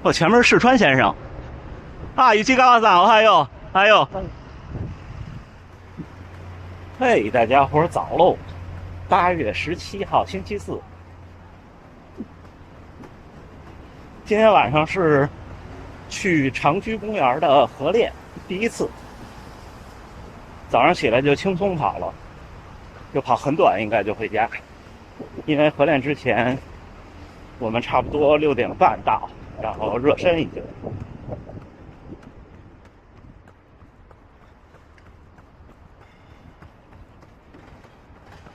我前面是世川先生。啊，一起高三，还有。嘿，大家伙早喽！8月17号星期四，今天晚上是去长居公园的合练第一次。早上起来就轻松跑了，就跑很短，应该就回家。因为合练之前，我们差不多6点半到，然后热身一下。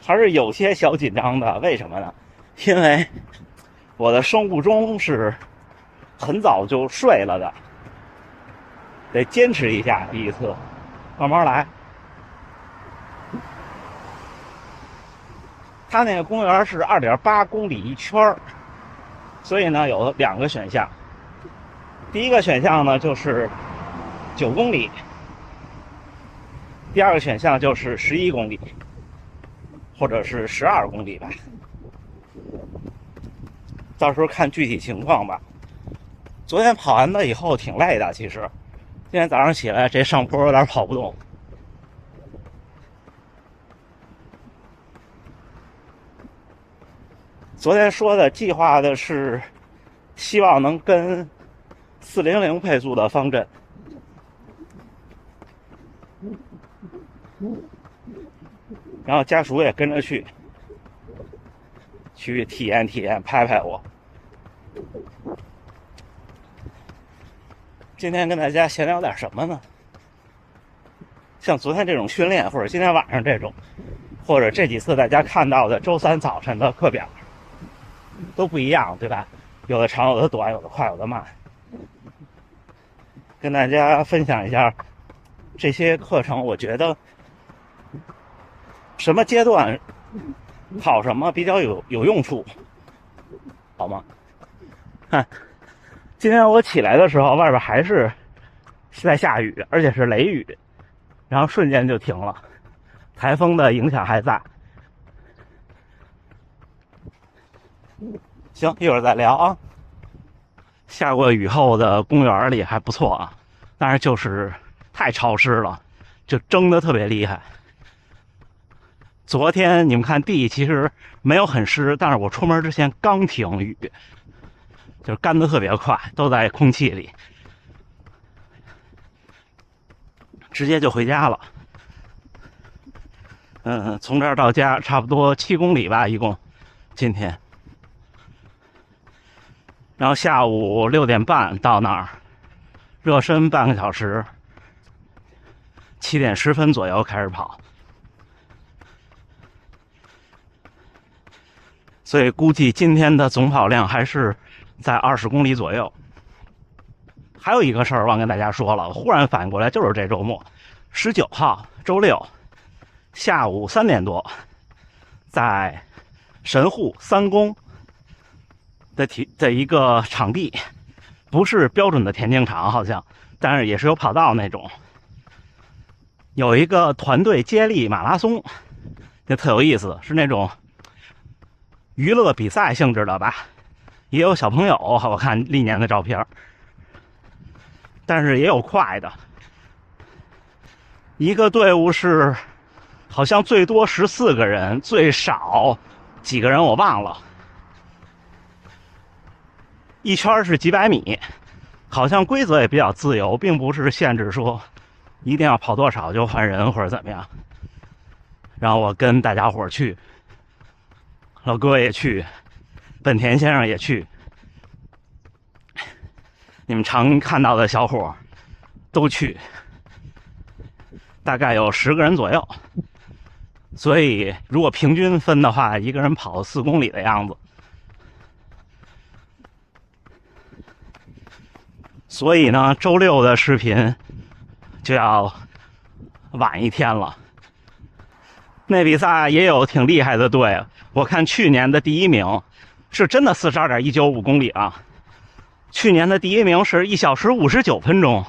还是有些小紧张的，为什么呢？因为我的生物钟是很早就睡了的，得坚持一下。第一次，慢慢来。它那个公园是2.8公里一圈，所以呢有2个选项。第一个选项呢就是9公里，第二个选项就是11公里。或者是12公里吧，到时候看具体情况吧。昨天跑完了以后挺累的，其实今天早上起来这上坡有点跑不动。昨天说的计划的是希望能跟400配速的方阵，然后家属也跟着去体验体验，拍拍我。今天跟大家闲聊点什么呢？像昨天这种训练，或者今天晚上这种，或者这几次大家看到的周3早晨的课表都不一样，对吧？有的长，有的短，有的快，有的慢。跟大家分享一下这些课程，我觉得什么阶段跑什么比较有用处，好吗？今天我起来的时候，外边还是在下雨，而且是雷雨，然后瞬间就停了，台风的影响还在。行，一会儿再聊啊。下过雨后的公园里还不错啊，但是就是太潮湿了，就蒸得特别厉害。昨天你们看地其实没有很湿，但是我出门之前刚停雨，就是干得特别快，都在空气里，直接就回家了。从这儿到家差不多7公里吧，一共今天。然后下午6点半到那儿，热身半个小时，7点10分左右开始跑。所以估计今天的总跑量还是在20公里左右。还有一个事儿忘跟大家说了，我忽然反应过来，就是这周末19号周六下午3点多，在神户3宫的一个场地，不是标准的田径场好像，但是也是有跑道那种，有一个团队接力马拉松，就特有意思，是那种娱乐比赛性质的吧，也有小朋友，我看历年的照片，但是也有快的。一个队伍是好像最多14个人，最少几个人我忘了。一圈是几百米，好像规则也比较自由，并不是限制说一定要跑多少就换人或者怎么样。然后我跟大家伙去，老哥也去，本田先生也去，你们常看到的小伙都去，大概有10个人左右。所以如果平均分的话，一个人跑4公里的样子。所以呢，周六的视频就要晚一天了。那比赛也有挺厉害的队，我看去年的第1名是真的42.195公里啊。去年的第1名是1小时59分钟，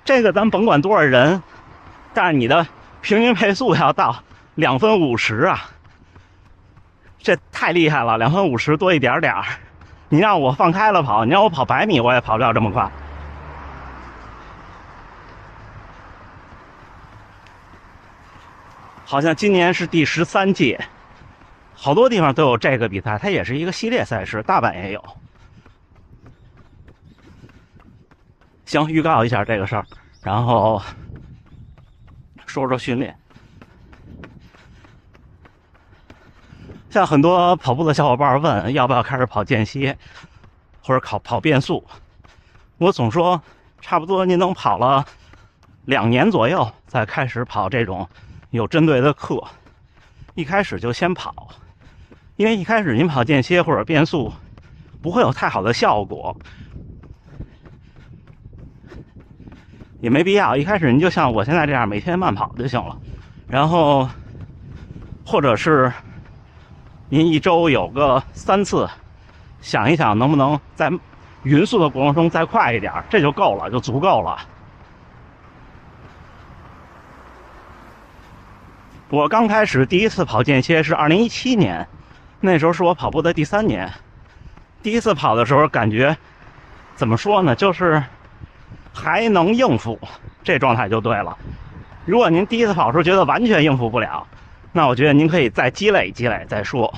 这个咱甭管多少人，但是你的平均配速要到2分50啊，这太厉害了，2分50多一点点，你让我放开了跑，你让我跑100米，我也跑不了这么快。好像今年是第13届，好多地方都有这个比赛，它也是一个系列赛事，大阪也有。行，预告一下这个事儿，然后说说训练。像很多跑步的小伙伴问要不要开始跑间歇，或者跑变速，我总说差不多您能跑了2年左右，再开始跑这种有针对的课。一开始就先跑，因为一开始您跑间歇或者变速不会有太好的效果，也没必要。一开始您就像我现在这样每天慢跑就行了，然后或者是您1周有个3次，想一想能不能在匀速的过程中再快一点，这就够了，就足够了。我刚开始第一次跑间歇是2017年，那时候是我跑步的第3年。第一次跑的时候感觉怎么说呢，就是还能应付，这状态就对了。如果您第一次跑的时候觉得完全应付不了，那我觉得您可以再积累积累再说。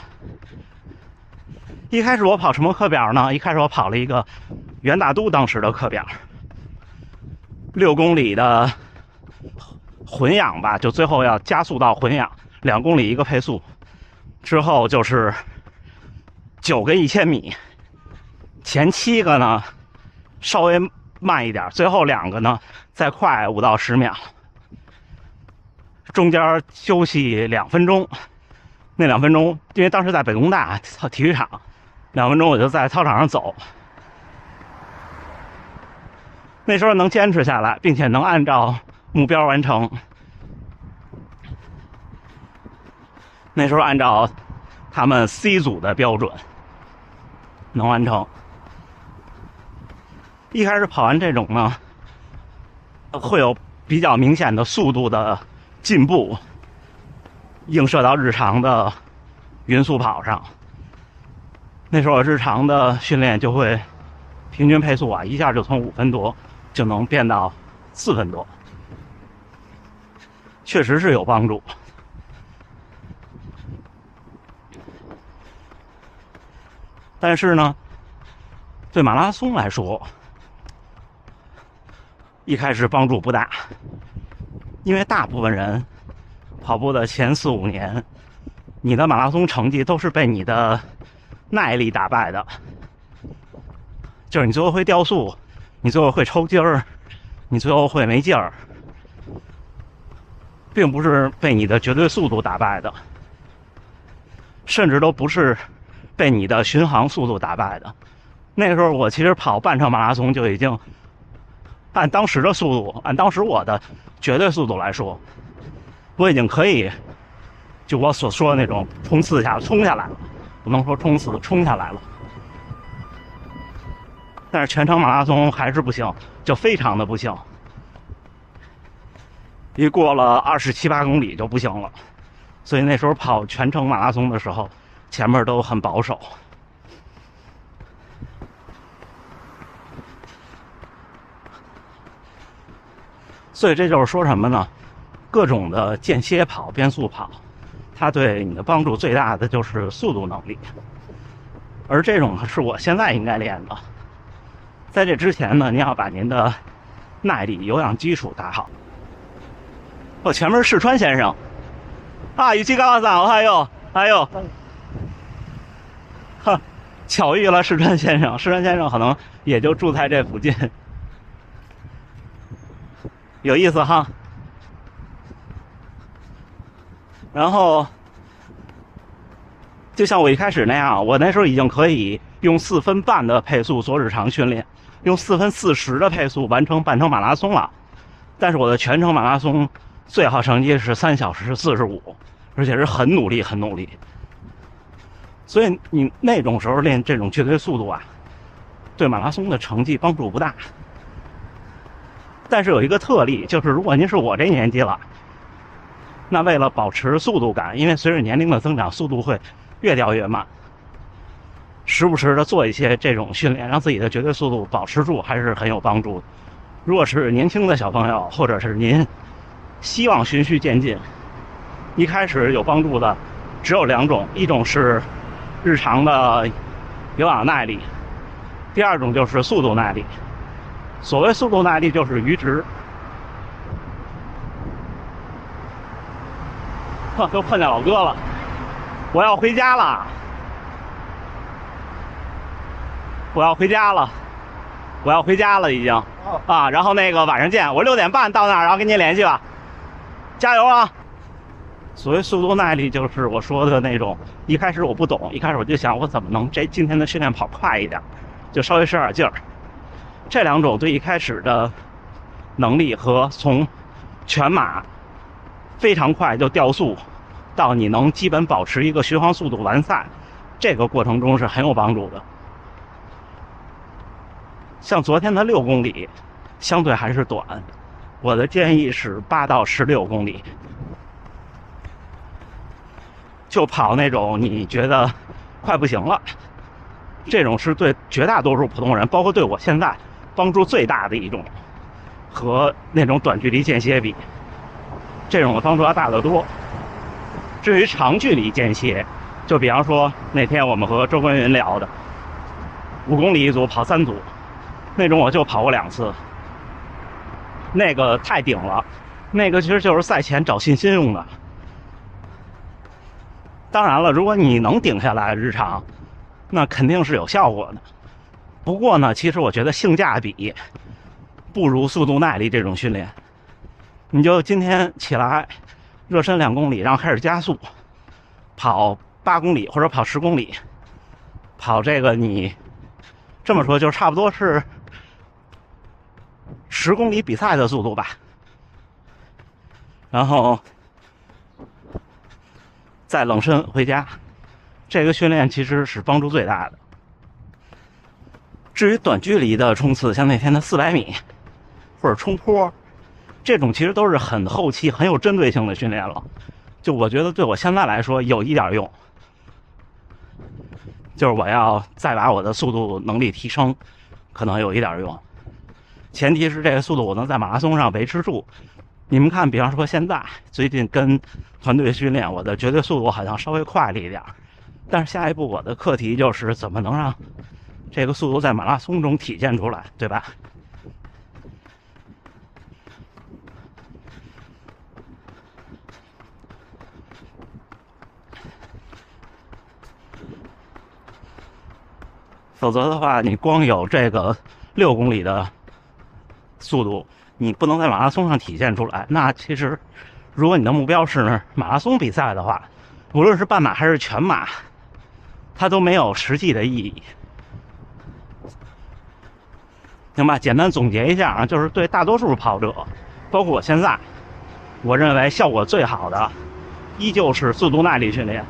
一开始我跑什么课表呢？一开始我跑了一个袁大都当时的课表，6公里的混氧吧，就最后要加速到混氧，2公里一个配速，之后就是9个1000米，前7个呢稍微慢一点，最后2个呢再快5到10秒，中间休息2分钟。那2分钟，因为当时在北工大体育场，2分钟我就在操场上走。那时候能坚持下来，并且能按照目标完成。那时候按照他们 C 组的标准能完成。一开始跑完这种呢，会有比较明显的速度的进步，映射到日常的匀速跑上。那时候日常的训练就会平均配速一下就从5分多就能变到4分多，确实是有帮助。但是呢，对马拉松来说，一开始帮助不大，因为大部分人跑步的前4、5年，你的马拉松成绩都是被你的耐力打败的，就是你最后会掉速，你最后会抽筋儿，你最后会没劲儿，并不是被你的绝对速度打败的，甚至都不是被你的巡航速度打败的。那个时候我其实跑半程马拉松就已经按当时的速度，按当时我的绝对速度来说，我已经可以就我所说的那种冲刺下冲下来了，不能说冲刺，冲下来了。但是全程马拉松还是不行，就非常的不行，一过了27、8公里就不行了。所以那时候跑全程马拉松的时候，前面都很保守。所以这就是说什么呢？各种的间歇跑、变速跑，它对你的帮助最大的就是速度能力，而这种是我现在应该练的。在这之前呢，您要把您的耐力、有氧基础打好。前面是川先生啊，一起高三，还有，哈，巧遇了石川先生。石川先生可能也就住在这附近，有意思哈。然后就像我一开始那样，我那时候已经可以用4分半的配速做日常训练，用4分40的配速完成半程马拉松了。但是我的全程马拉松最好成绩是3小时45，而且是很努力很努力。所以你那种时候练这种绝对速度对马拉松的成绩帮助不大。但是有一个特例，就是如果您是我这年纪了，那为了保持速度感，因为随着年龄的增长，速度会越掉越慢。时不时的做一些这种训练，让自己的绝对速度保持住，还是很有帮助的。如果是年轻的小朋友，或者是您希望循序渐进，一开始有帮助的只有2种，一种是日常的有氧耐力，第二种就是速度耐力。所谓速度耐力就是阈值。都碰见老哥了，我要回家了，我要回家了，我要回家了已经啊。然后那个晚上见，我6点半到那儿，然后跟您联系吧，加油啊！所谓速度耐力，就是我说的那种，一开始我不懂，一开始我就想我怎么能今天的训练跑快一点，就稍微使点劲儿。这2种对一开始的能力和从全马非常快就掉速到你能基本保持一个巡航速度完赛，这个过程中是很有帮助的。像昨天的6公里相对还是短，我的建议是8到16公里，就跑那种你觉得快不行了，这种是对绝大多数普通人，包括对我现在帮助最大的一种，和那种短距离间歇比，这种的帮助要大得多。至于长距离间歇，就比方说那天我们和周根云聊的5公里一组跑3组，那种我就跑过2次，那个太顶了，那个其实就是赛前找信心用的。当然了，如果你能顶下来日常，那肯定是有效果的。不过呢，其实我觉得性价比不如速度耐力这种训练。你就今天起来热身2公里，然后开始加速，跑8公里或者跑10公里，跑这个你这么说就差不多是10公里比赛的速度吧，然后再冷身回家。这个训练其实是帮助最大的。至于短距离的冲刺，像那天的400米或者冲坡，这种其实都是很后期很有针对性的训练了。就我觉得对我现在来说有一点用，就是我要再把我的速度能力提升，可能有一点用。前提是这个速度我能在马拉松上维持住。你们看，比方说现在最近跟团队训练，我的绝对速度好像稍微快了一点，但是下一步我的课题就是怎么能让这个速度在马拉松中体现出来，对吧？否则的话，你光有这个6公里的速度，你不能在马拉松上体现出来。那其实，如果你的目标是马拉松比赛的话，无论是半马还是全马，它都没有实际的意义。行吧，简单总结一下啊，就是对大多数跑者，包括我现在，我认为效果最好的依旧是速度耐力训练。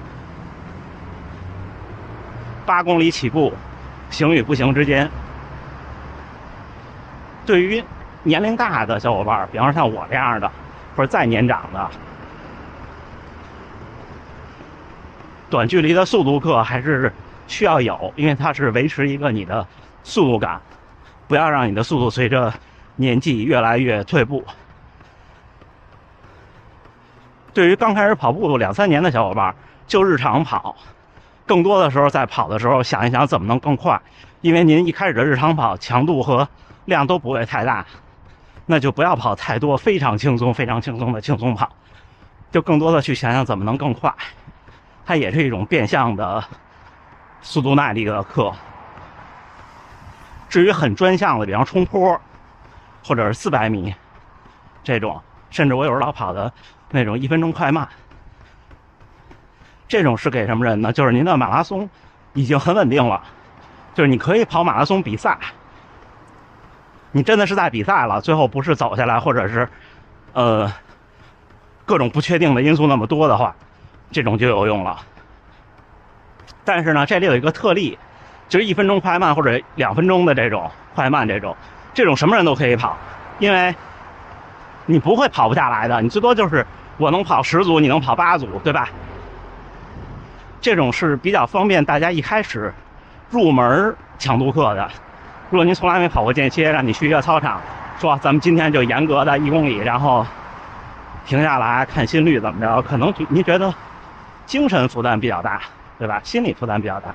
8公里起步，行与不行之间。对于年龄大的小伙伴，比方说像我这样的，或者再年长的，短距离的速度课还是需要有，因为它是维持一个你的速度感，不要让你的速度随着年纪越来越退步。对于刚开始跑步2、3年的小伙伴，就日常跑，更多的时候在跑的时候想一想怎么能更快，因为您一开始的日常跑强度和量都不会太大，那就不要跑太多非常轻松的轻松跑，就更多的去想想怎么能更快。它也是一种变相的速度耐力的课。至于很专项的，比方冲坡或者是400米这种，甚至我有时候老跑的那种1分钟快慢，这种是给什么人呢？就是您的马拉松已经很稳定了，就是你可以跑马拉松比赛，你真的是在比赛了，最后不是走下来，或者是各种不确定的因素那么多的话，这种就有用了。但是呢，这里有一个特例，就是1分钟快慢或者2分钟的这种快慢，这种什么人都可以跑，因为你不会跑不下来的，你最多就是我能跑10组，你能跑8组，对吧？这种是比较方便大家一开始入门强度课的。如果您从来没跑过间歇，让你去一个操场，说咱们今天就严格的1公里，然后停下来看心率怎么着，可能您觉得精神负担比较大，对吧？心理负担比较大。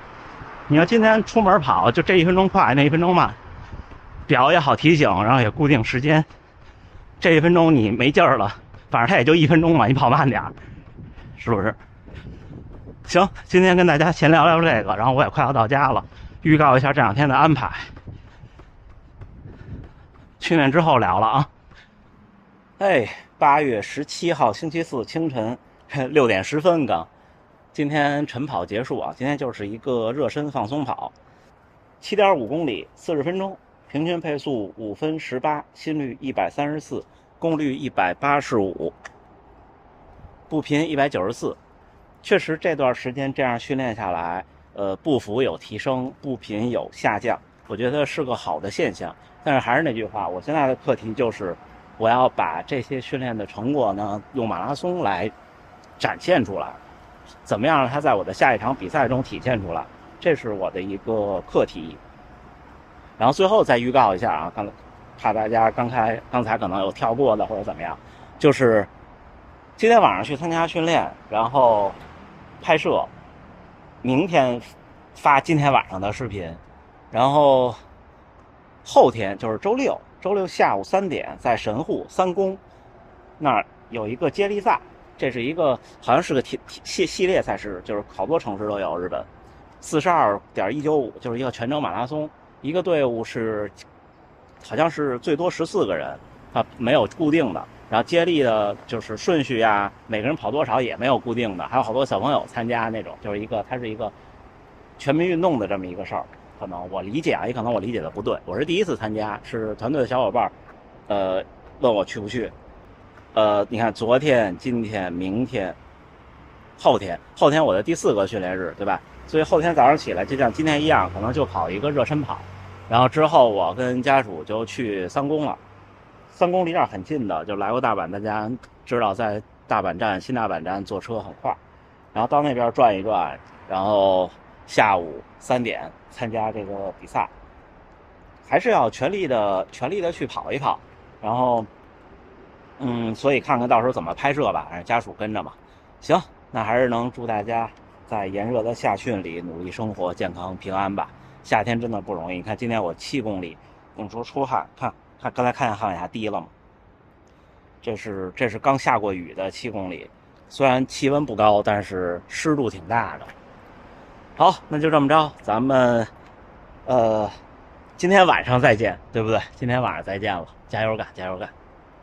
你要今天出门跑，就这1分钟快，那1分钟慢，表也好提醒，然后也固定时间。这1分钟你没劲儿了，反正它也就1分钟嘛，你跑慢点，是不是？行，今天跟大家闲聊聊这个，然后我也快要到家了，预告一下这2天的安排。训练之后聊了啊。8月17号星期四清晨6点10分刚，今天晨跑结束啊，今天就是一个热身放松跑，7.5公里40分钟，平均配速5分18，心率134，功率185，步频194。确实这段时间这样训练下来，步幅有提升，步频有下降，我觉得是个好的现象。但是还是那句话，我现在的课题就是我要把这些训练的成果呢，用马拉松来展现出来，怎么样让它在我的下一场比赛中体现出来，这是我的一个课题。然后最后再预告一下啊，怕大家刚才可能有跳过的或者怎么样，就是今天晚上去参加训练，然后拍摄，明天发今天晚上的视频，然后后天就是周六下午3点在神户3公那儿有一个接力赛，这是一个好像是个系列赛事，就是好多城市都有，日本42.195，就是一个全程马拉松，一个队伍是好像是最多14个人，它没有固定的，然后接力的就是顺序呀，每个人跑多少也没有固定的，还有好多小朋友参加那种，就是它是一个全民运动的这么一个事儿。可能我理解啊，也可能我理解的不对。我是第一次参加，是团队的小伙伴问我去不去。你看昨天、今天、明天、后天我的第4个训练日，对吧？所以后天早上起来就像今天一样，可能就跑一个热身跑，然后之后我跟家属就去3公了。3公离这儿很近的，就来过大阪，大家知道在大阪站、新大阪站坐车很快，然后到那边转一转，然后下午3点参加这个比赛，还是要全力的去跑一跑，然后所以看看到时候怎么拍摄吧，让家属跟着嘛。行，那还是能祝大家在炎热的夏训里努力生活，健康平安吧。夏天真的不容易，你看今天我7公里，用说出汗，看刚才看见汗往下滴了吗？这是刚下过雨的7公里，虽然气温不高，但是湿度挺大的。好，那就这么着，咱们今天晚上再见，对不对？今天晚上再见了，加油干，加油干！